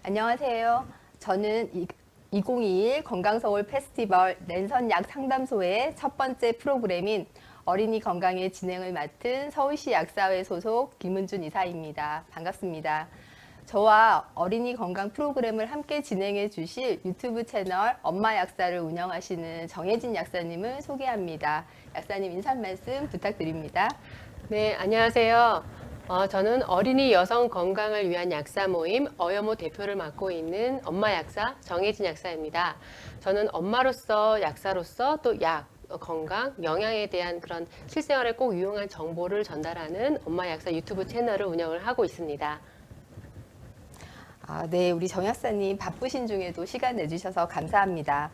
안녕하세요. 저는 2021 건강서울 페스티벌 랜선 약 상담소의 첫 번째 프로그램인 어린이 건강의 진행을 맡은 서울시 약사회 소속 김은준 이사입니다. 반갑습니다. 저와 어린이 건강 프로그램을 함께 진행해 주실 유튜브 채널 엄마 약사를 운영하시는 정혜진 약사님을 소개합니다. 약사님 인사 말씀 부탁드립니다. 네, 안녕하세요. 저는 어린이 여성 건강을 위한 약사 모임 어여모 대표를 맡고 있는 엄마 약사 정혜진 약사입니다. 저는 엄마로서 약사로서 또 약, 건강, 영양에 대한 그런 실생활에 꼭 유용한 정보를 전달하는 엄마 약사 유튜브 채널을 운영을 하고 있습니다. 네, 우리 정 약사님 바쁘신 중에도 시간 내주셔서 감사합니다.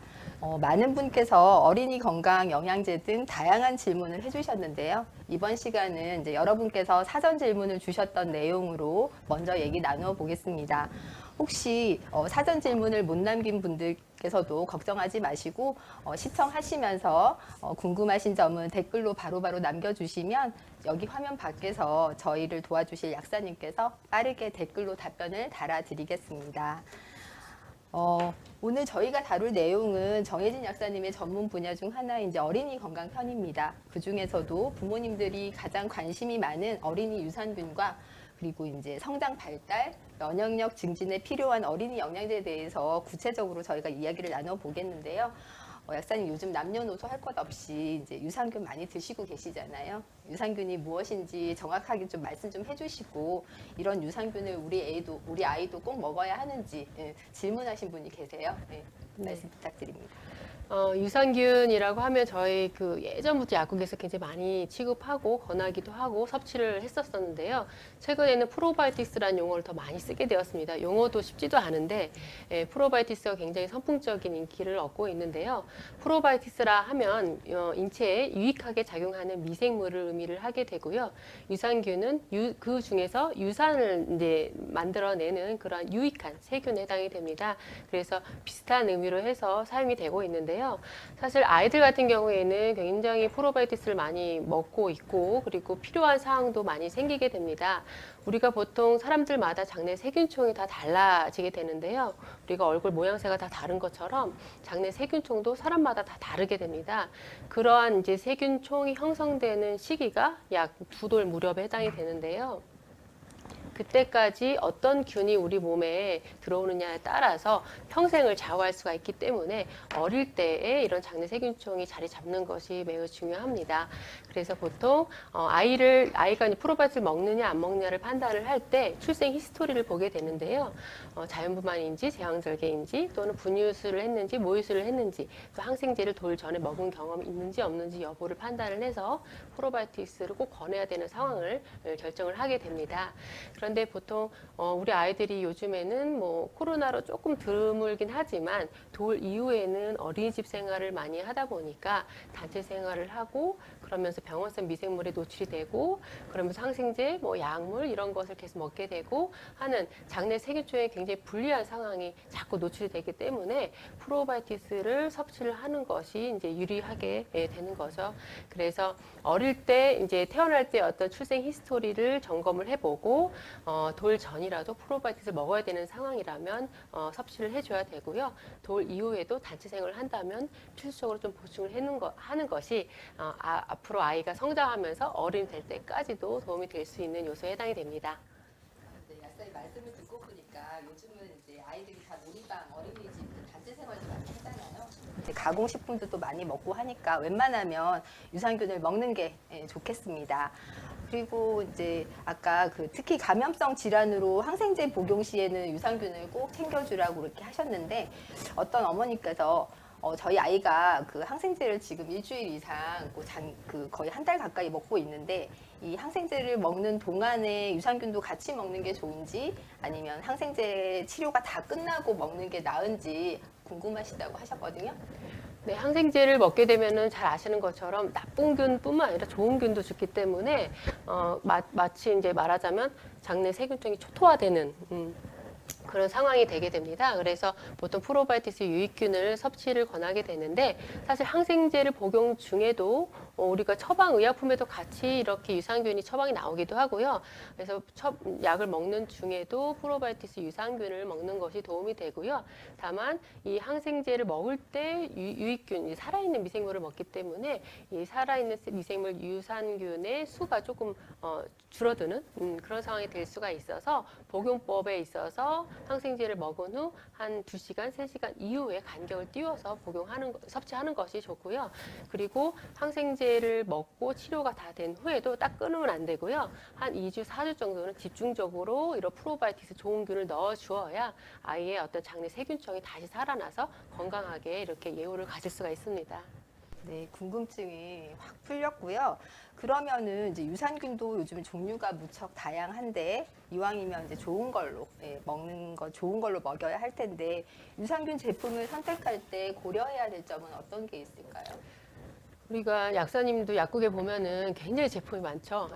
많은 분께서 어린이 건강 영양제 등 다양한 질문을 해주셨는데요. 이번 시간은 이제 여러분께서 사전 질문을 주셨던 내용으로 먼저 얘기 나누어 보겠습니다. 혹시 사전 질문을 못 남긴 분들께서도 걱정하지 마시고 시청하시면서 궁금하신 점은 댓글로 바로바로 남겨주시면 여기 화면 밖에서 저희를 도와주실 약사님께서 빠르게 댓글로 답변을 달아드리겠습니다. 오늘 저희가 다룰 내용은 정혜진 약사님의 전문 분야 중 하나인 이제 어린이 건강 편입니다. 그 중에서도 부모님들이 가장 관심이 많은 어린이 유산균과 그리고 이제 성장 발달, 면역력 증진에 필요한 어린이 영양제에 대해서 구체적으로 저희가 이야기를 나눠 보겠는데요. 약사님 요즘 남녀노소 할 것 없이 이제 유산균 많이 드시고 계시잖아요. 유산균이 무엇인지 정확하게 좀 말씀 좀 해주시고 이런 유산균을 우리 아이도 꼭 먹어야 하는지 질문하신 분이 계세요. 말씀 부탁드립니다. 유산균이라고 하면 저희 예전부터 약국에서 굉장히 많이 취급하고 권하기도 하고 섭취를 했었었는데요. 최근에는 프로바이오티스라는 용어를 더 많이 쓰게 되었습니다. 용어도 쉽지도 않은데 프로바이오티스가 굉장히 선풍적인 인기를 얻고 있는데요. 프로바이오티스라 하면 인체에 유익하게 작용하는 미생물을 의미를 하게 되고요. 유산균은 그 중에서 유산을 이제 만들어내는 그런 유익한 세균에 해당이 됩니다. 그래서 비슷한 의미로 해서 사용이 되고 있는데요. 사실 아이들 같은 경우에는 굉장히 프로바이오티스를 많이 먹고 있고 그리고 필요한 사항도 많이 생기게 됩니다. 우리가 보통 사람들마다 장내 세균총이 다 달라지게 되는데요. 우리가 얼굴 모양새가 다 다른 것처럼 장내 세균총도 사람마다 다 다르게 됩니다. 그러한 이제 세균총이 형성되는 시기가 약 2돌 무렵에 해당이 되는데요. 그때까지 어떤 균이 우리 몸에 들어오느냐에 따라서 평생을 좌우할 수가 있기 때문에 어릴 때에 이런 장내 세균총이 자리 잡는 것이 매우 중요합니다. 그래서 보통 아이가 프로바이오티스를 먹느냐 안 먹느냐를 판단을 할 때 출생 히스토리를 보게 되는데요. 자연분만인지 제왕절개인지 또는 분유수를 했는지 모유수를 했는지 또 항생제를 돌 전에 먹은 경험이 있는지 없는지 여부를 판단을 해서 프로바이오티스를 꼭 권해야 되는 상황을 결정을 하게 됩니다. 그런데 보통 우리 아이들이 요즘에는 코로나로 조금 드물긴 하지만 돌 이후에는 어린이집 생활을 많이 하다 보니까 단체 생활을 하고 그러면서 병원성 미생물에 노출이 되고 그러면서 항생제, 약물 이런 것을 계속 먹게 되고 하는 장내 세균총에 굉장히 불리한 상황이 자꾸 노출이 되기 때문에 프로바이오티스를 섭취를 하는 것이 이제 유리하게 되는 거죠. 그래서 어릴 때 이제 태어날 때 어떤 출생 히스토리를 점검을 해보고 돌 전이라도 프로바이오티스를 먹어야 되는 상황이라면 섭취를 해줘야 되고요. 돌 이후에도 단체 생활을 한다면 필수적으로 좀 보충을 하는 것이 앞으로 아이가 성장하면서 어른이 될 때까지도 도움이 될 수 있는 요소에 해당이 됩니다. 네, 약사님 말씀을 듣고 보니까 요즘은 이제 아이들이 다 놀이방, 어린이집 단체 생활도 많이 하잖아요. 이제 가공식품도 많이 먹고 하니까 웬만하면 유산균을 먹는 게 좋겠습니다. 그리고 이제 아까 특히 감염성 질환으로 항생제 복용 시에는 유산균을 꼭 챙겨주라고 그렇게 하셨는데 어떤 어머니께서 저희 아이가 항생제를 지금 일주일 이상 거의 한 달 가까이 먹고 있는데 이 항생제를 먹는 동안에 유산균도 같이 먹는 게 좋은지 아니면 항생제 치료가 다 끝나고 먹는 게 나은지 궁금하시다고 하셨거든요. 네, 항생제를 먹게 되면은 잘 아시는 것처럼 나쁜 균뿐만 아니라 좋은 균도 죽기 때문에 마치 이제 말하자면 장내 세균총이 초토화되는 그런 상황이 되게 됩니다. 그래서 보통 프로바이오티스 유익균을 섭취를 권하게 되는데 사실 항생제를 복용 중에도 우리가 처방 의약품에도 같이 이렇게 유산균이 처방이 나오기도 하고요. 그래서 약을 먹는 중에도 프로바이오티스 유산균을 먹는 것이 도움이 되고요. 다만 이 항생제를 먹을 때 유익균, 살아있는 미생물을 먹기 때문에 이 살아있는 미생물 유산균의 수가 조금 줄어드는 그런 상황이 될 수가 있어서 복용법에 있어서 항생제를 먹은 후 한 2시간, 3시간 이후에 간격을 띄워서 섭취하는 것이 좋고요. 그리고 항생제를 먹고 치료가 다 된 후에도 딱 끊으면 안 되고요. 한 2주, 4주 정도는 집중적으로 이런 프로바이오티스 좋은 균을 넣어 주어야 아이의 어떤 장내 세균층이 다시 살아나서 건강하게 이렇게 예후를 가질 수가 있습니다. 네, 궁금증이 확 풀렸고요. 그러면은 이제 유산균도 요즘 종류가 무척 다양한데 이왕이면 이제 좋은 걸로 먹는 거 좋은 걸로 먹여야 할 텐데 유산균 제품을 선택할 때 고려해야 될 점은 어떤 게 있을까요? 우리가 약사님도 약국에 보면은 굉장히 제품이 많죠.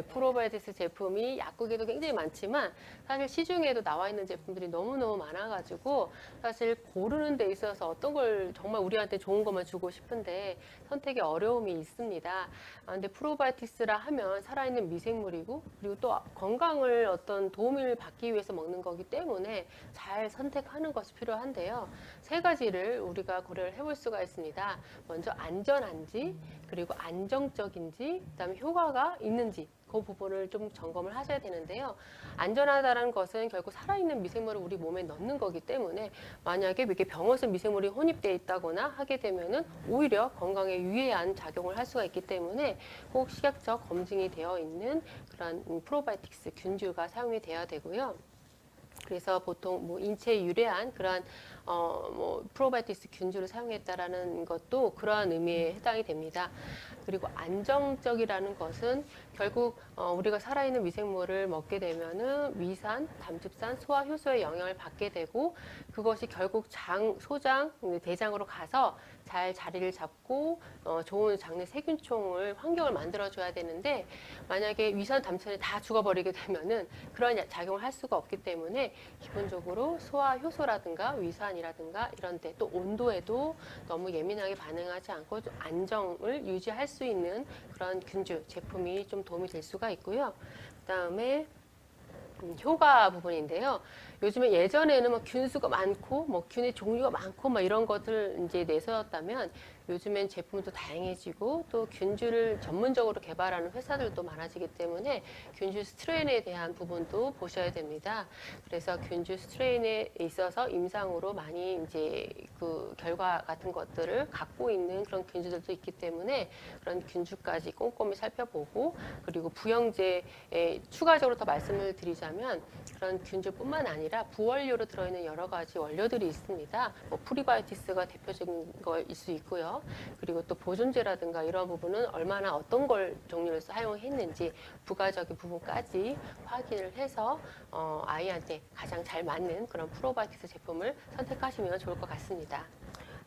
프로바이오티스 제품이 약국에도 굉장히 많지만 사실 시중에도 나와 있는 제품들이 너무너무 많아가지고 사실 고르는 데 있어서 어떤 걸 정말 우리한테 좋은 것만 주고 싶은데 선택에 어려움이 있습니다. 근데 프로바이오티스라 하면 살아있는 미생물이고 그리고 또 건강을 어떤 도움을 받기 위해서 먹는 거기 때문에 잘 선택하는 것이 필요한데요. 3가지를 우리가 고려를 해볼 수가 있습니다. 먼저 안전한지 그리고 안정적인지 그다음에 효과가 있는지 그 부분을 좀 점검을 하셔야 되는데요. 안전하다는 것은 결국 살아있는 미생물을 우리 몸에 넣는 거기 때문에 만약에 이렇게 병원성 미생물이 혼입되어 있다거나 하게 되면은 오히려 건강에 유해한 작용을 할 수가 있기 때문에 꼭 식약처 검증이 되어 있는 그런 프로바이오틱스 균주가 사용이 돼야 되고요. 그래서 보통 뭐 인체에 유래한 그러한 프로바이오티스 균주를 사용했다라는 것도 그러한 의미에 해당이 됩니다. 그리고 안정적이라는 것은 결국 우리가 살아있는 미생물을 먹게 되면은 위산, 담즙산, 소화 효소의 영향을 받게 되고 그것이 결국 소장, 대장으로 가서 잘 자리를 잡고 좋은 장내 세균총을 환경을 만들어줘야 되는데 만약에 위산, 담즙산이 다 죽어버리게 되면은 그런 작용을 할 수가 없기 때문에 기본적으로 소화 효소라든가 위산이라든가 이런 데 또 온도에도 너무 예민하게 반응하지 않고 좀 안정을 유지할 수 있는 그런 균주 제품이 좀 도움이 될 수가 있고요. 그다음에 효과 부분인데요. 요즘에 예전에는 뭐 균수가 많고 뭐 균의 종류가 많고 막 이런 것들 이제 내세웠다면 요즘엔 제품도 다양해지고 또 균주를 전문적으로 개발하는 회사들도 많아지기 때문에 균주 스트레인에 대한 부분도 보셔야 됩니다. 그래서 균주 스트레인에 있어서 임상으로 많이 이제 그 결과 같은 것들을 갖고 있는 그런 균주들도 있기 때문에 그런 균주까지 꼼꼼히 살펴보고 그리고 부영제에 추가적으로 더 말씀을 드리자면 그런 균주뿐만 아니라 부원료로 들어있는 여러 가지 원료들이 있습니다. 뭐 프리바이오티스가 대표적인 거일 수 있고요. 그리고 또 보존제라든가 이런 부분은 얼마나 어떤 걸 종류를 사용했는지 부가적인 부분까지 확인을 해서 아이한테 가장 잘 맞는 그런 프로바이오티스 제품을 선택하시면 좋을 것 같습니다.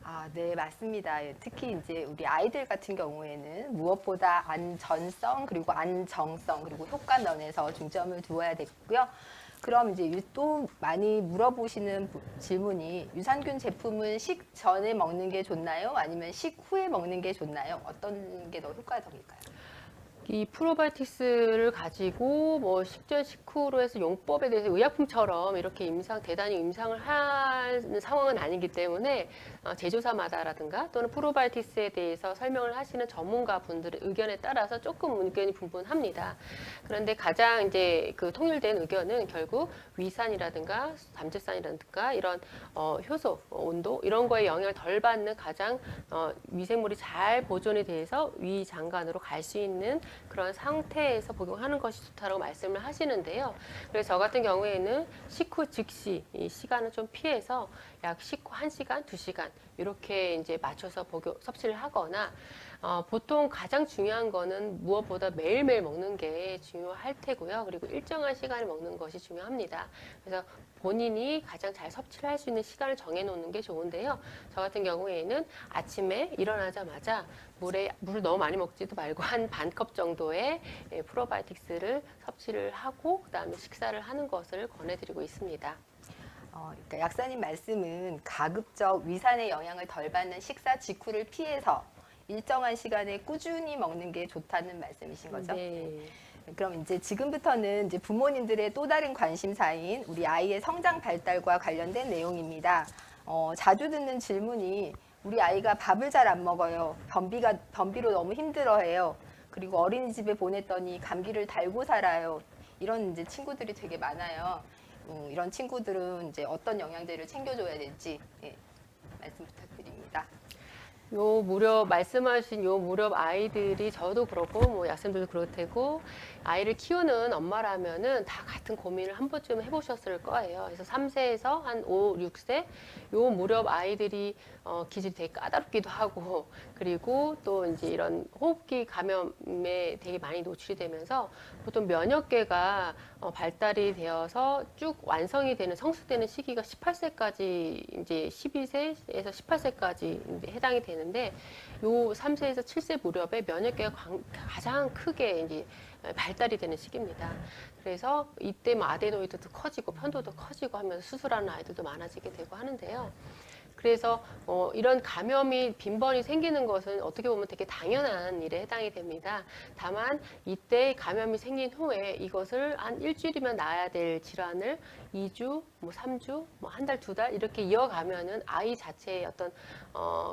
아, 네, 맞습니다. 특히 이제 우리 아이들 같은 경우에는 무엇보다 안전성, 그리고 안정성, 그리고 효과 면에서 중점을 두어야 되고요. 그럼 이제 또 많이 물어보시는 질문이 유산균 제품은 식전에 먹는 게 좋나요? 아니면 식후에 먹는 게 좋나요? 어떤 게 더 효과적일까요? 이 프로바이오티스를 가지고 뭐 식전 식후로 해서 용법에 대해서 의약품처럼 이렇게 대단히 임상을 하는 상황은 아니기 때문에 제조사마다라든가 또는 프로바이오티스에 대해서 설명을 하시는 전문가 분들의 의견에 따라서 조금 의견이 분분합니다. 그런데 가장 이제 그 통일된 의견은 결국 위산이라든가 담즙산이라든가 이런 효소, 온도 이런 거에 영향을 덜 받는 가장 미생물이 잘 보존이 돼서 위장관으로 갈 수 있는 그런 상태에서 복용하는 것이 좋다고 말씀을 하시는데요. 그래서 저 같은 경우에는 식후 즉시 이 시간을 좀 피해서 약 식후 1시간, 2시간 이렇게 이제 맞춰서 섭취를 하거나 보통 가장 중요한 거는 무엇보다 매일매일 먹는 게 중요할 테고요. 그리고 일정한 시간에 먹는 것이 중요합니다. 그래서 본인이 가장 잘 섭취를 할 수 있는 시간을 정해놓는 게 좋은데요. 저 같은 경우에는 아침에 일어나자마자 물을 너무 많이 먹지도 말고 한 반 컵 정도의 프로바이오틱스를 섭취를 하고 그다음에 식사를 하는 것을 권해드리고 있습니다. 그러니까 약사님 말씀은 가급적 위산의 영향을 덜 받는 식사 직후를 피해서 일정한 시간에 꾸준히 먹는 게 좋다는 말씀이신 거죠? 네. 그럼 이제 지금부터는 이제 부모님들의 또 다른 관심사인 우리 아이의 성장 발달과 관련된 내용입니다. 자주 듣는 질문이 우리 아이가 밥을 잘 안 먹어요. 변비로 너무 힘들어해요. 그리고 어린이집에 보냈더니 감기를 달고 살아요. 이런 이제 친구들이 되게 많아요. 이런 친구들은 이제 어떤 영양제를 챙겨줘야 될지 말씀 부탁드립니다. 요 무렵 말씀하신 요 무렵 아이들이 저도 그렇고 뭐 약생들도 그럴 테고 아이를 키우는 엄마라면은 다 같은 고민을 한 번쯤 해보셨을 거예요. 그래서 3세에서 한 5, 6세 요 무렵 아이들이 기질이 되게 까다롭기도 하고 그리고 또 이제 이런 호흡기 감염에 되게 많이 노출이 되면서 보통 면역계가 발달이 되어서 쭉 완성이 되는 성숙되는 시기가 18세까지 이제 12세에서 18세까지 이제 해당이 되는데 요 3세에서 7세 무렵에 면역계가 가장 크게 이제 발달이 되는 시기입니다. 그래서 이때 뭐 아데노이드도 커지고 편도도 커지고 하면서 수술하는 아이들도 많아지게 되고 하는데요. 그래서 이런 감염이 빈번히 생기는 것은 어떻게 보면 되게 당연한 일에 해당이 됩니다. 다만 이때 감염이 생긴 후에 이것을 한 일주일이면 나아야 될 질환을 2주, 뭐 3주, 뭐 한 달, 2달 이렇게 이어가면은 아이 자체의 어떤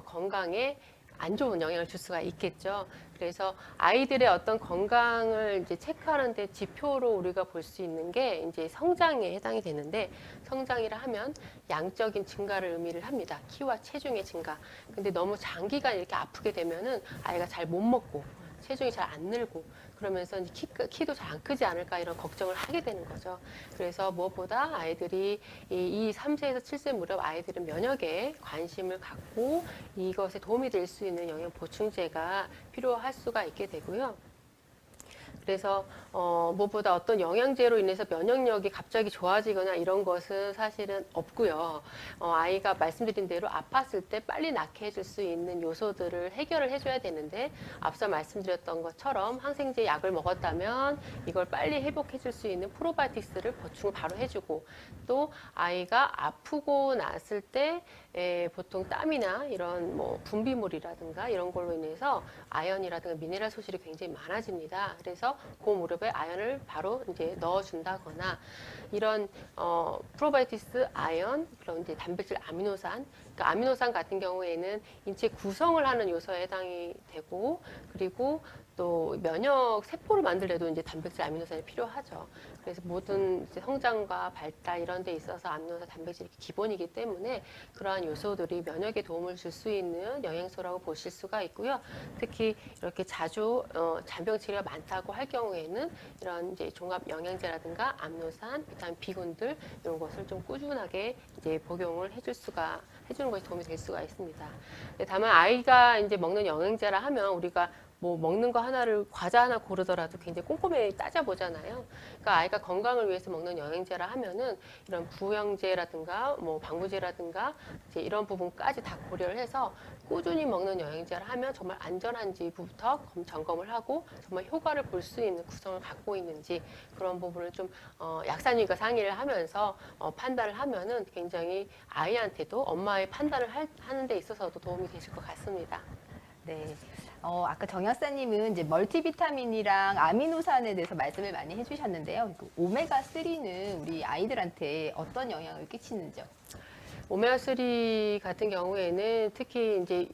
건강에 안 좋은 영향을 줄 수가 있겠죠. 그래서 아이들의 어떤 건강을 이제 체크하는데 지표로 우리가 볼 수 있는 게 이제 성장에 해당이 되는데 성장이라 하면 양적인 증가를 의미를 합니다. 키와 체중의 증가. 근데 너무 장기간 이렇게 아프게 되면은 아이가 잘 못 먹고 체중이 잘 안 늘고 그러면서 이제 키도 잘 안 크지 않을까 이런 걱정을 하게 되는 거죠. 그래서 무엇보다 아이들이 이 3세에서 7세 무렵 아이들은 면역에 관심을 갖고 이것에 도움이 될 수 있는 영양 보충제가 필요할 수가 있게 되고요. 그래서 무엇보다 어떤 영양제로 인해서 면역력이 갑자기 좋아지거나 이런 것은 사실은 없고요. 아이가 말씀드린 대로 아팠을 때 빨리 낫게 해줄 수 있는 요소들을 해결을 해줘야 되는데 앞서 말씀드렸던 것처럼 항생제 약을 먹었다면 이걸 빨리 회복해줄 수 있는 프로바이오틱스를 보충을 바로 해주고 또 아이가 아프고 났을 때 보통 땀이나 이런 뭐 분비물이라든가 이런 걸로 인해서 아연이라든가 미네랄 소실이 굉장히 많아집니다. 그래서 그 무렵에 아연을 바로 이제 넣어준다거나 이런 프로바이오틱스, 아연, 그런 이제 단백질, 아미노산. 그러니까 아미노산 같은 경우에는 인체 구성을 하는 요소에 해당이 되고 그리고 또 면역 세포를 만들려도 이제 단백질, 아미노산이 필요하죠. 그래서 모든 이제 성장과 발달 이런 데 있어서 아미노산, 단백질이 기본이기 때문에 그러한 요소들이 면역에 도움을 줄 수 있는 영양소라고 보실 수가 있고요. 특히 이렇게 자주 잔병 치레가 많다고 할 경우에는 이런 이제 종합 영양제라든가 아미노산, 비타민 B군들 이런 것을 좀 꾸준하게 이제 복용을 해주는 것이 도움이 될 수가 있습니다. 다만 아이가 이제 먹는 영양제라 하면 우리가 뭐 먹는 거 하나를 과자 하나 고르더라도 굉장히 꼼꼼히 따져보잖아요. 그러니까 아이가 건강을 위해서 먹는 영양제라 하면은 이런 부영제라든가 뭐 방부제라든가 이제 이런 부분까지 다 고려를 해서 꾸준히 먹는 영양제라 하면 정말 안전한지부터 점검을 하고 정말 효과를 볼 수 있는 구성을 갖고 있는지 그런 부분을 좀 약사님과 상의를 하면서 판단을 하면은 굉장히 아이한테도 엄마의 판단을 하는 데 있어서도 도움이 되실 것 같습니다. 네. 아까 정 약사님은 이제 멀티비타민이랑 아미노산에 대해서 말씀을 많이 해주셨는데요. 오메가3는 우리 아이들한테 어떤 영향을 끼치는지요? 오메가3 같은 경우에는 특히 이제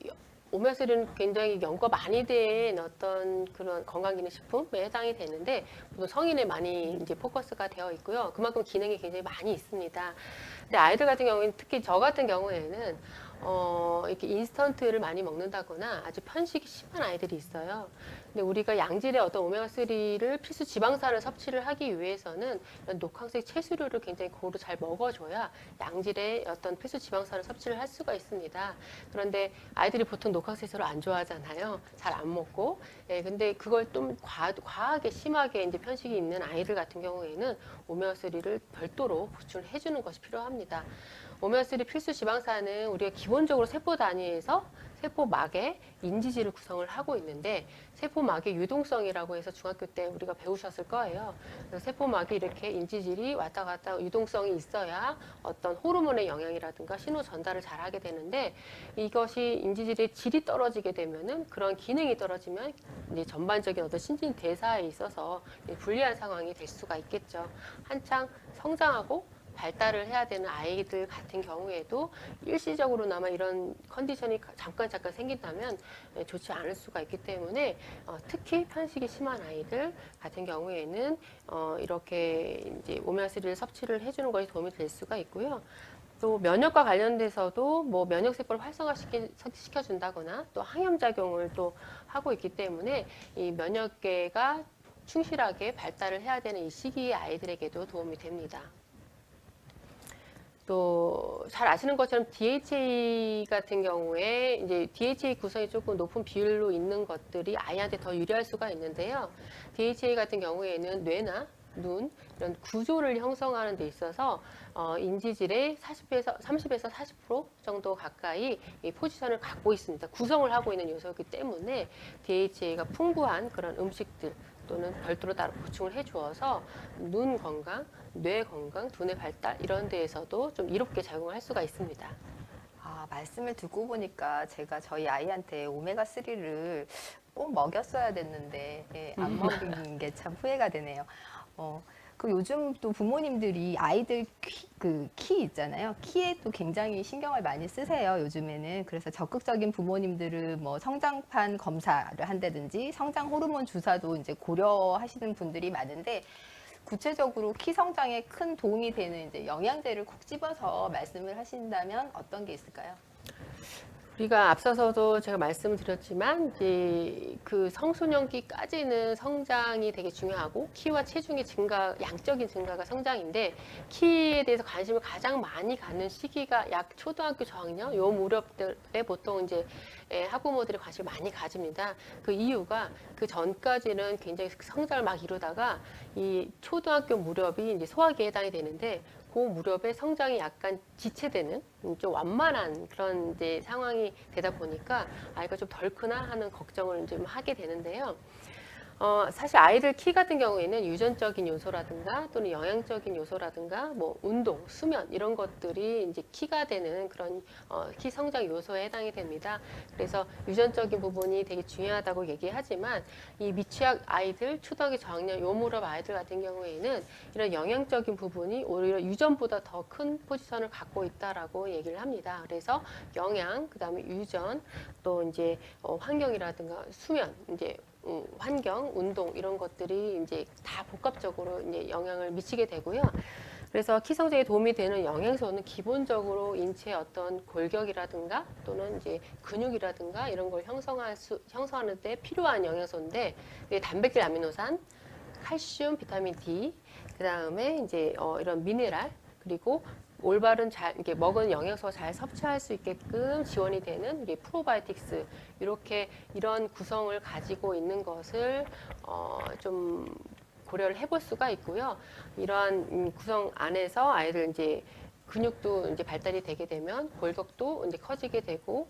오메가3는 굉장히 연구가 많이 된 어떤 그런 건강기능식품에 해당이 되는데 보통 성인에 많이 이제 포커스가 되어 있고요. 그만큼 기능이 굉장히 많이 있습니다. 근데 아이들 같은 경우에는 특히 저 같은 경우에는 이렇게 인스턴트를 많이 먹는다거나 아주 편식이 심한 아이들이 있어요. 근데 우리가 양질의 어떤 오메가3를 필수 지방산을 섭취를 하기 위해서는 이런 녹황색 채소류를 굉장히 고루 잘 먹어줘야 양질의 어떤 필수 지방산을 섭취를 할 수가 있습니다. 그런데 아이들이 보통 녹황색소를 안 좋아하잖아요. 잘 안 먹고. 근데 그걸 좀 과하게 심하게 이제 편식이 있는 아이들 같은 경우에는 오메가3를 별도로 보충을 해주는 것이 필요합니다. 오메가3 필수 지방산은 우리가 기본적으로 세포 단위에서 세포막의 인지질을 구성을 하고 있는데 세포막의 유동성이라고 해서 중학교 때 우리가 배우셨을 거예요. 그래서 세포막이 이렇게 인지질이 왔다 갔다 유동성이 있어야 어떤 호르몬의 영향이라든가 신호 전달을 잘 하게 되는데 이것이 인지질의 질이 떨어지게 되면은 그런 기능이 떨어지면 이제 전반적인 어떤 신진 대사에 있어서 불리한 상황이 될 수가 있겠죠. 한창 성장하고 발달을 해야 되는 아이들 같은 경우에도 일시적으로나마 이런 컨디션이 잠깐 생긴다면 좋지 않을 수가 있기 때문에 특히 편식이 심한 아이들 같은 경우에는 이렇게 이제 오메가3를 섭취를 해주는 것이 도움이 될 수가 있고요. 또 면역과 관련돼서도 뭐 면역 세포를 활성화시켜준다거나 또 항염작용을 또 하고 있기 때문에 이 면역계가 충실하게 발달을 해야 되는 이 시기의 아이들에게도 도움이 됩니다. 또 잘 아시는 것처럼 DHA 같은 경우에 이제 DHA 구성이 조금 높은 비율로 있는 것들이 아이한테 더 유리할 수가 있는데요. DHA 같은 경우에는 뇌나 눈 이런 구조를 형성하는 데 있어서 인지질의 30에서 40% 정도 가까이 이 포지션을 갖고 있습니다. 구성을 하고 있는 요소이기 때문에 DHA가 풍부한 그런 음식들 또는 별도로 따로 보충을 해주어서 눈 건강, 뇌 건강, 두뇌 발달 이런 데에서도 좀 이롭게 작용할 수가 있습니다. 아, 말씀을 듣고 보니까 제가 저희 아이한테 오메가3를 꼭 먹였어야 됐는데 안 먹인 게 참 후회가 되네요. 그 요즘 또 부모님들이 아이들 키 있잖아요. 키에 또 굉장히 신경을 많이 쓰세요, 요즘에는. 그래서 적극적인 부모님들은 뭐 성장판 검사를 한다든지 성장 호르몬 주사도 이제 고려하시는 분들이 많은데 구체적으로 키 성장에 큰 도움이 되는 이제 영양제를 콕 집어서 말씀을 하신다면 어떤 게 있을까요? 우리가 앞서서도 제가 말씀을 드렸지만 이제 그 성소년기까지는 성장이 되게 중요하고 키와 체중의 증가, 양적인 증가가 성장인데 키에 대해서 관심을 가장 많이 갖는 시기가 약 초등학교 저학년 요 무렵에 보통 이제 학부모들이 관심을 많이 가집니다. 그 이유가 그 전까지는 굉장히 성장을 막 이루다가 이 초등학교 무렵이 이제 소화기에 해당이 되는데 그 무렵에 성장이 약간 지체되는 좀 완만한 그런 이제 상황이 되다 보니까 아이가 좀 덜 크나 하는 걱정을 좀 하게 되는데요. 사실 아이들 키 같은 경우에는 유전적인 요소라든가 또는 영양적인 요소라든가 뭐 운동, 수면 이런 것들이 이제 키가 되는 그런 키 성장 요소에 해당이 됩니다. 그래서 유전적인 부분이 되게 중요하다고 얘기하지만 이 미취학 아이들, 초등학교 저학년 요 무렵 아이들 같은 경우에는 이런 영양적인 부분이 오히려 유전보다 더 큰 포지션을 갖고 있다라고 얘기를 합니다. 그래서 영양, 그다음에 유전, 또 이제 환경이라든가 수면, 이제 환경, 운동 이런 것들이 이제 다 복합적으로 이제 영향을 미치게 되고요. 그래서 키 성장에 도움이 되는 영양소는 기본적으로 인체의 어떤 골격이라든가 또는 이제 근육이라든가 이런 걸 형성하는 데 필요한 영양소인데 단백질, 아미노산, 칼슘, 비타민 D, 그 다음에 이제 이런 미네랄 그리고 올바른 이렇게 먹은 영양소가 잘 섭취할 수 있게끔 지원이 되는 이게 프로바이오틱스 이렇게 이런 구성을 가지고 있는 것을 좀 고려를 해볼 수가 있고요. 이러한 구성 안에서 아이들 이제 근육도 이제 발달이 되게 되면 골격도 이제 커지게 되고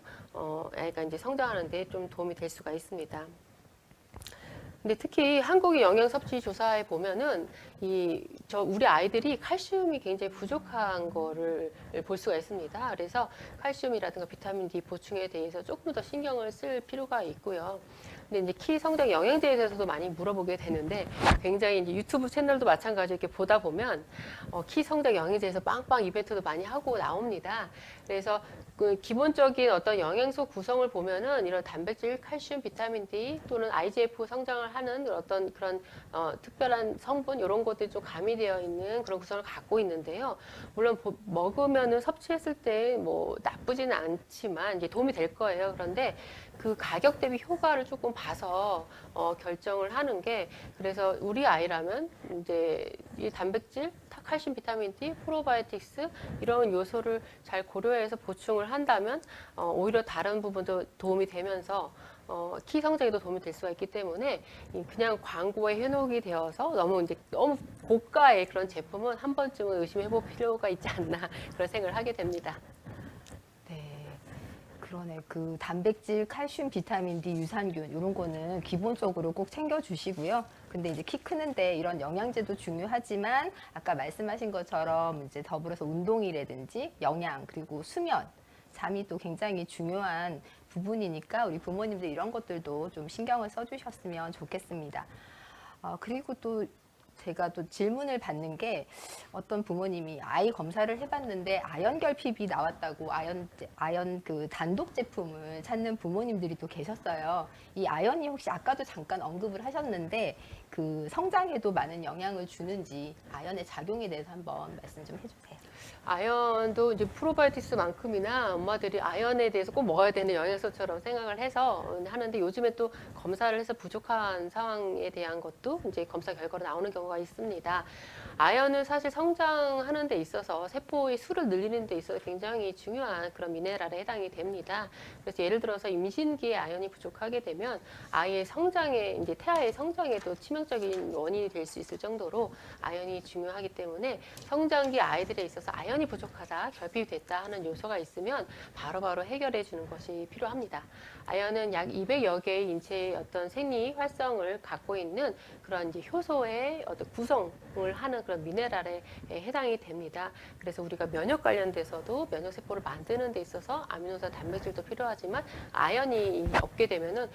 아이가 이제 성장하는데 좀 도움이 될 수가 있습니다. 근데 특히 한국의 영양 섭취 조사에 보면은 우리 아이들이 칼슘이 굉장히 부족한 거를 볼 수가 있습니다. 그래서 칼슘이라든가 비타민 D 보충에 대해서 조금 더 신경을 쓸 필요가 있고요. 근데 이제 키 성장 영양제에 대해서도 많이 물어보게 되는데 굉장히 이제 유튜브 채널도 마찬가지로 이렇게 보다 보면 키 성장 영양제에서 빵빵 이벤트도 많이 하고 나옵니다. 그래서 그 기본적인 어떤 영양소 구성을 보면은 이런 단백질, 칼슘, 비타민 D 또는 IGF 성장을 하는 어떤 그런 특별한 성분 이런 것들이 좀 가미되어 있는 그런 구성을 갖고 있는데요. 물론 먹으면은 섭취했을 때 뭐 나쁘지는 않지만 이제 도움이 될 거예요. 그런데 그 가격 대비 효과를 조금 봐서 결정을 하는 게 그래서 우리 아이라면 이제 이 단백질, 칼슘, 비타민 D, 프로바이오틱스 이런 요소를 잘 고려해서 보충을 한다면 오히려 다른 부분도 도움이 되면서 키 성장에도 도움이 될 수가 있기 때문에 그냥 광고에 현혹이 되어서 너무 고가의 그런 제품은 한 번쯤은 의심해 볼 필요가 있지 않나 그런 생각을 하게 됩니다. 네. 그러네. 그 단백질, 칼슘, 비타민 D, 유산균 이런 거는 기본적으로 꼭 챙겨 주시고요. 근데 이제 키 크는데 이런 영양제도 중요하지만 아까 말씀하신 것처럼 이제 더불어서 운동이라든지 영양 그리고 수면, 잠이 또 굉장히 중요한 부분이니까 우리 부모님들 이런 것들도 좀 신경을 써주셨으면 좋겠습니다. 그리고 또 제가 또 질문을 받는 게 어떤 부모님이 아이 검사를 해봤는데 아연 결핍이 나왔다고 아연 그 단독 제품을 찾는 부모님들이 또 계셨어요. 이 아연이 혹시 아까도 잠깐 언급을 하셨는데 그 성장에도 많은 영향을 주는지 아연의 작용에 대해서 한번 말씀 좀 해주세요. 아연도 이제 프로바이오틱스만큼이나 엄마들이 아연에 대해서 꼭 먹어야 되는 영양소처럼 생각을 해서 하는데 요즘에 또 검사를 해서 부족한 상황에 대한 것도 이제 검사 결과로 나오는 경우가 있습니다. 아연은 사실 성장하는 데 있어서 세포의 수를 늘리는 데 있어서 굉장히 중요한 그런 미네랄에 해당이 됩니다. 그래서 예를 들어서 임신기에 아연이 부족하게 되면 아이의 성장에 이제 태아의 성장에도 치명적인 원인이 될 수 있을 정도로 아연이 중요하기 때문에 성장기 아이들에 있어서 아연이 부족하다, 결핍이 됐다 하는 요소가 있으면 바로바로 해결해 주는 것이 필요합니다. 아연은 약 200여 개의 인체의 어떤 생리 활성을 갖고 있는 그런 이제 효소의 어떤 구성을 하는 그런 미네랄에 해당이 됩니다. 그래서 우리가 면역 관련돼서도 면역 세포를 만드는 데 있어서 아미노산 단백질도 필요하지만 아연이 없게 되면은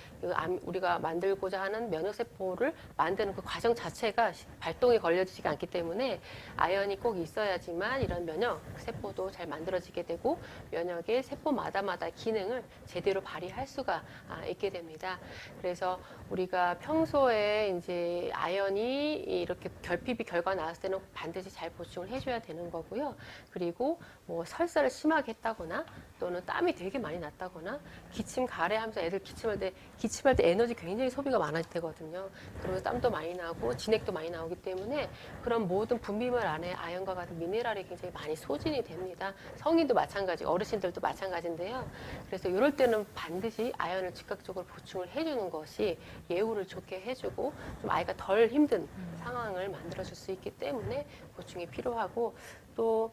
우리가 만들고자 하는 면역 세포를 만드는 그 과정 자체가 발동이 걸려지지 않기 때문에 아연이 꼭 있어야지만 이런 면역 세포도 잘 만들어지게 되고 면역의 세포마다 기능을 제대로 발휘할 수가 있게 됩니다. 그래서 우리가 평소에 이제 아연이 이렇게 결핍이 결과 나왔을 때는 반드시 잘 보충을 해줘야 되는 거고요. 그리고 뭐 설사를 심하게 했다거나 또는 땀이 되게 많이 났다거나 기침 가래하면서 애들 기침할 때 에너지 굉장히 소비가 많아야 되거든요. 그러면서 땀도 많이 나고 진액도 많이 나오기 때문에 그런 모든 분비물 안에 아연과 같은 미네랄이 굉장히 많이 소진이 됩니다. 성인도 마찬가지, 어르신들도 마찬가지인데요. 그래서 이럴 때는 반드시 아연을 즉각적으로 보충을 해주는 것이 예후를 좋게 해주고 좀 아이가 덜 힘든 상황을 만들어줄 수 있기 때문에 보충이 필요하고 또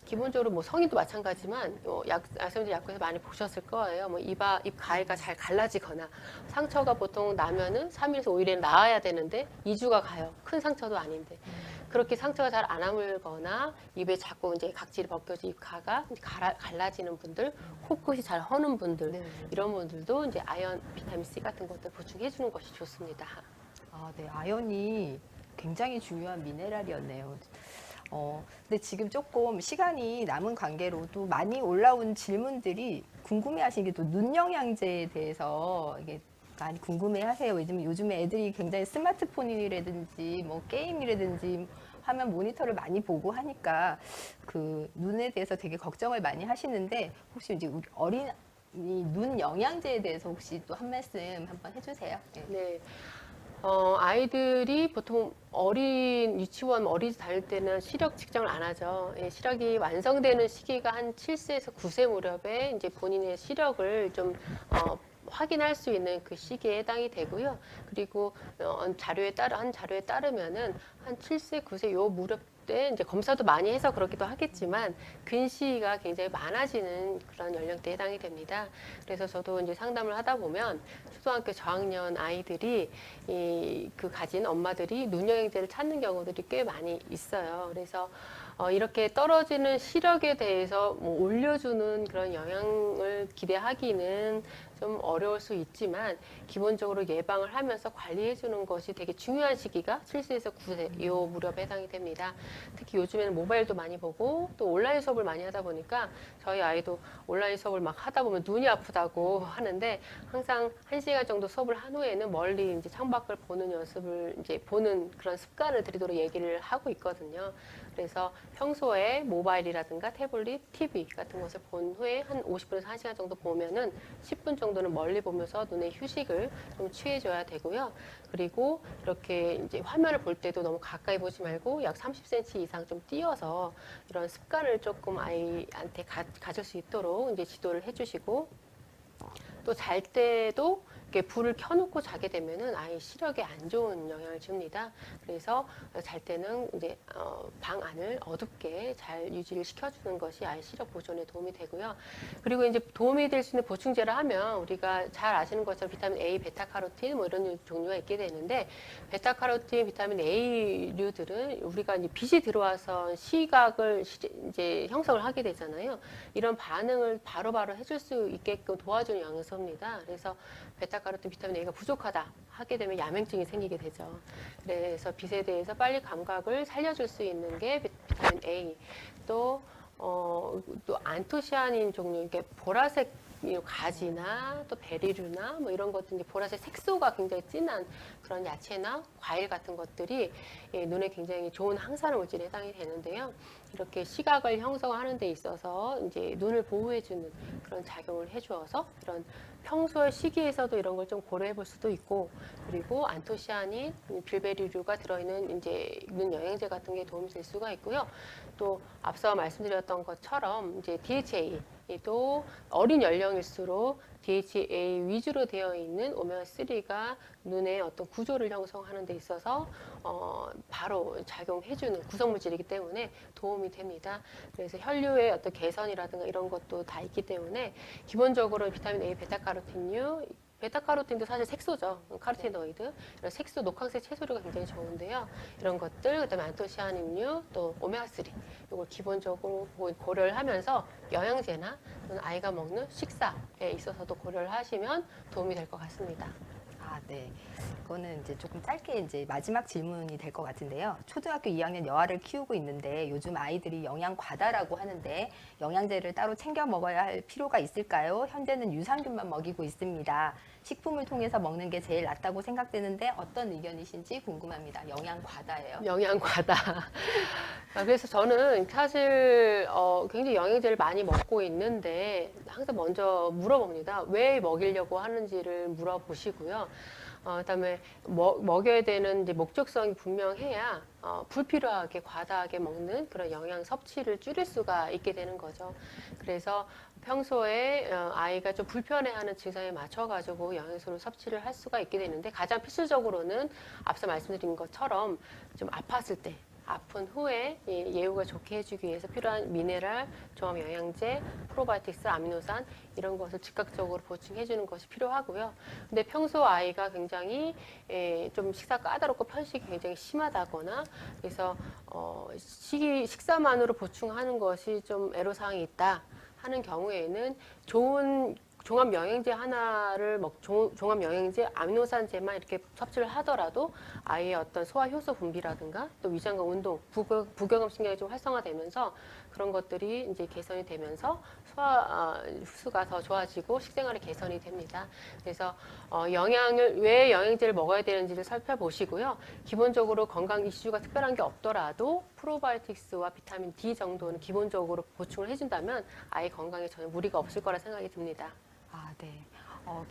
기본적으로 뭐 성인도 마찬가지지만 약사님들 약국에서 많이 보셨을 거예요. 뭐 입 가해가 잘 갈라지거나 상처가 보통 나면은 3일에서 5일에 나아야 되는데 2주가 가요. 큰 상처도 아닌데. 그렇게 상처가 잘 안 아물거나 입에 자꾸 이제 각질이 벗겨져 입 가가 갈라지는 분들, 코끝이 잘 허는 분들 네. 이런 분들도 이제 아연, 비타민 C 같은 것들 보충해 주는 것이 좋습니다. 네. 아연이 굉장히 중요한 미네랄이었네요. 근데 지금 조금 시간이 남은 관계로도 많이 올라온 질문들이 궁금해하시는 게 또 눈 영양제에 대해서 이게 많이 궁금해하세요. 요즘에 애들이 굉장히 스마트폰이라든지 뭐 게임이라든지 화면 모니터를 많이 보고 하니까 그 눈에 대해서 되게 걱정을 많이 하시는데 혹시 이제 우리 어린이 눈 영양제에 대해서 혹시 또 한 말씀 한번 해주세요. 네. 네. 아이들이 보통 유치원 어린이집 다닐 때는 시력 측정을 안 하죠. 예, 시력이 완성되는 시기가 한 7세에서 9세 무렵에 이제 본인의 시력을 좀, 확인할 수 있는 그 시기에 해당이 되고요. 그리고, 한 자료에 따르면은 한 7세, 9세 요 무렵 때 이제 검사도 많이 해서 그렇기도 하겠지만 근시가 굉장히 많아지는 그런 연령대에 해당이 됩니다. 그래서 저도 이제 상담을 하다 보면 초등학교 저학년 아이들이 가진 엄마들이 눈영양제를 찾는 경우들이 꽤 많이 있어요. 그래서 이렇게 떨어지는 시력에 대해서 뭐 올려주는 그런 영향을 기대하기는 좀 어려울 수 있지만 기본적으로 예방을 하면서 관리해주는 것이 되게 중요한 시기가 7세에서 9세 이 무렵에 해당이 됩니다. 특히 요즘에는 모바일도 많이 보고 또 온라인 수업을 많이 하다 보니까 저희 아이도 온라인 수업을 막 하다 보면 눈이 아프다고 하는데 항상 1시간 정도 수업을 한 후에는 멀리 이제 창밖을 보는 연습을 이제 보는 그런 습관을 들이도록 얘기를 하고 있거든요. 그래서 평소에 모바일이라든가 태블릿, TV 같은 것을 본 후에 한 50분에서 1시간 정도 보면은 10분 정도는 멀리 보면서 눈의 휴식을 좀 취해줘야 되고요. 그리고 이렇게 이제 화면을 볼 때도 너무 가까이 보지 말고 약 30cm 이상 좀 띄어서 이런 습관을 조금 아이한테 가질 수 있도록 이제 지도를 해주시고 또 잘 때도 이렇게 불을 켜놓고 자게 되면은 아이 시력에 안 좋은 영향을 줍니다. 그래서 잘 때는 이제 방 안을 어둡게 잘 유지를 시켜주는 것이 아이 시력 보존에 도움이 되고요. 그리고 이제 도움이 될 수 있는 보충제를 하면 우리가 잘 아시는 것처럼 비타민 A, 베타카로틴 뭐 이런 종류가 있게 되는데, 베타카로틴, 비타민 A류들은 우리가 이제 빛이 들어와서 시각을 이제 형성을 하게 되잖아요. 이런 반응을 바로바로 해줄 수 있게끔 도와주는 영양소입니다. 그래서 베타카로틴, 비타민 A가 부족하다 하게 되면 야맹증이 생기게 되죠. 그래서 빛에 대해서 빨리 감각을 살려줄 수 있는 게 비타민 A. 또 안토시아닌 종류, 이게 보라색 가지나 또 베리류나 뭐 이런 것들, 이제 보라색 색소가 굉장히 진한 그런 야채나 과일 같은 것들이 눈에 굉장히 좋은 항산화 물질에 해당이 되는데요. 이렇게 시각을 형성하는 데 있어서 이제 눈을 보호해주는 그런 작용을 해주어서 이런 평소의 시기에서도 이런 걸 좀 고려해 볼 수도 있고, 그리고 안토시아닌, 빌베리류가 들어있는 이제 눈 영양제 같은 게 도움이 될 수가 있고요. 또 앞서 말씀드렸던 것처럼 이제 DHA 또 어린 연령일수록 DHA 위주로 되어 있는 오메가3가 눈의 어떤 구조를 형성하는 데 있어서 바로 작용해주는 구성물질이기 때문에 도움이 됩니다. 그래서 혈류의 어떤 개선이라든가 이런 것도 다 있기 때문에 기본적으로 비타민 A, 베타카로틴류, 베타카로틴도 사실 색소죠. 카로티노이드. 이런 색소, 녹황색 채소류가 굉장히 좋은데요. 이런 것들, 그다음에 안토시아닌류, 또 오메가3. 이걸 기본적으로 고려를 하면서 영양제나 또는 아이가 먹는 식사에 있어서도 고려를 하시면 도움이 될 것 같습니다. 아, 네. 그거는 이제 조금 짧게 이제 마지막 질문이 될 것 같은데요. 초등학교 2학년 여아를 키우고 있는데 요즘 아이들이 영양 과다라고 하는데 영양제를 따로 챙겨 먹어야 할 필요가 있을까요? 현재는 유산균만 먹이고 있습니다. 식품을 통해서 먹는 게 제일 낫다고 생각되는데 어떤 의견이신지 궁금합니다. 영양 과다예요? 영양 과다. 그래서 저는 사실 굉장히 영양제를 많이 먹고 있는데 항상 먼저 물어봅니다. 왜 먹이려고 하는지를 물어보시고요. 그다음에 먹여야 되는 이제 목적성이 분명해야 불필요하게 과다하게 먹는 그런 영양 섭취를 줄일 수가 있게 되는 거죠. 그래서 평소에 아이가 좀 불편해하는 증상에 맞춰가지고 영양소를 섭취를 할 수가 있게 되는데, 가장 필수적으로는 앞서 말씀드린 것처럼 좀 아팠을 때, 아픈 후에 예후가 좋게 해주기 위해서 필요한 미네랄, 종합 영양제, 프로바이오틱스, 아미노산 이런 것을 즉각적으로 보충해주는 것이 필요하고요. 근데 평소 아이가 굉장히 좀 식사 까다롭고 편식이 굉장히 심하다거나 그래서 식사만으로 보충하는 것이 좀 애로사항이 있다 하는 경우에는 좋은 종합 영양제 하나를 종합 영양제 아미노산제만 이렇게 섭취를 하더라도 아이의 어떤 소화 효소 분비라든가 또 위장관 운동, 부교감 신경이 좀 활성화되면서 그런 것들이 이제 개선이 되면서 소화 흡수가 더 좋아지고 식생활이 개선이 됩니다. 그래서 왜 영양제를 먹어야 되는지를 살펴보시고요. 기본적으로 건강 이슈가 특별한 게 없더라도 프로바이오틱스와 비타민 D 정도는 기본적으로 보충을 해준다면 아이 건강에 전혀 무리가 없을 거라 생각이 듭니다. 아, 네.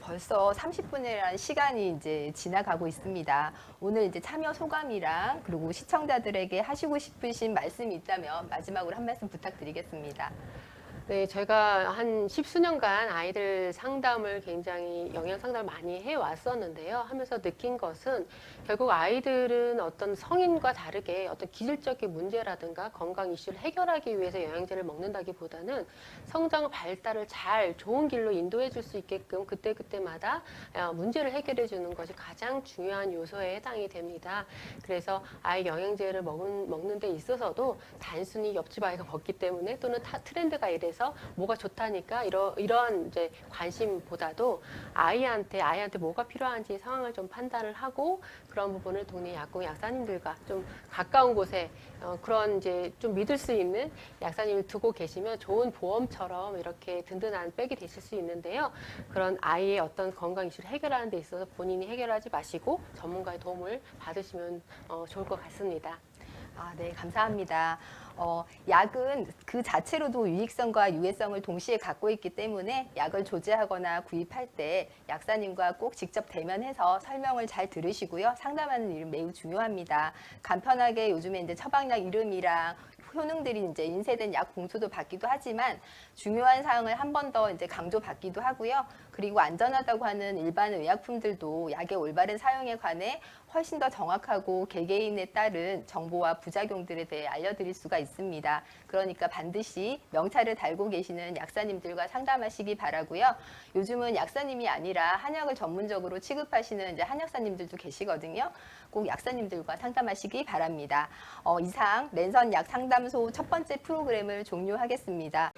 벌써 30분이라는 시간이 이제 지나가고 있습니다. 오늘 이제 참여 소감이랑 그리고 시청자들에게 하시고 싶으신 말씀이 있다면 마지막으로 한 말씀 부탁드리겠습니다. 네, 저희가 한 10수년간 아이들 상담을 굉장히 영양 상담을 많이 해왔었는데요. 하면서 느낀 것은 결국 아이들은 어떤 성인과 다르게 어떤 기질적인 문제라든가 건강 이슈를 해결하기 위해서 영양제를 먹는다기보다는 성장 발달을 잘 좋은 길로 인도해 줄 수 있게끔 그때그때마다 문제를 해결해 주는 것이 가장 중요한 요소에 해당이 됩니다. 그래서 아이 영양제를 먹는 데 있어서도 단순히 옆집 아이가 먹기 때문에 또는 트렌드가 이래서 뭐가 좋다니까 이런 이제 관심보다도 아이한테 뭐가 필요한지 상황을 좀 판단을 하고 그런 부분을 동네 약국 약사님들과 좀 가까운 곳에 그런 이제 좀 믿을 수 있는 약사님을 두고 계시면 좋은 보험처럼 이렇게 든든한 백이 되실 수 있는데요. 그런 아이의 어떤 건강 이슈를 해결하는 데 있어서 본인이 해결하지 마시고 전문가의 도움을 받으시면 좋을 것 같습니다. 아, 네, 감사합니다. 약은 그 자체로도 유익성과 유해성을 동시에 갖고 있기 때문에 약을 조제하거나 구입할 때 약사님과 꼭 직접 대면해서 설명을 잘 들으시고요. 상담하는 일은 매우 중요합니다. 간편하게 요즘에 이제 처방약 이름이랑 효능들이 이제 인쇄된 약 봉투도 받기도 하지만 중요한 사항을 한 번 더 이제 강조받기도 하고요. 그리고 안전하다고 하는 일반 의약품들도 약의 올바른 사용에 관해 훨씬 더 정확하고 개개인에 따른 정보와 부작용들에 대해 알려드릴 수가 있습니다. 그러니까 반드시 명찰을 달고 계시는 약사님들과 상담하시기 바라고요. 요즘은 약사님이 아니라 한약을 전문적으로 취급하시는 이제 한약사님들도 계시거든요. 꼭 약사님들과 상담하시기 바랍니다. 이상 랜선 약 상담소 첫 번째 프로그램을 종료하겠습니다.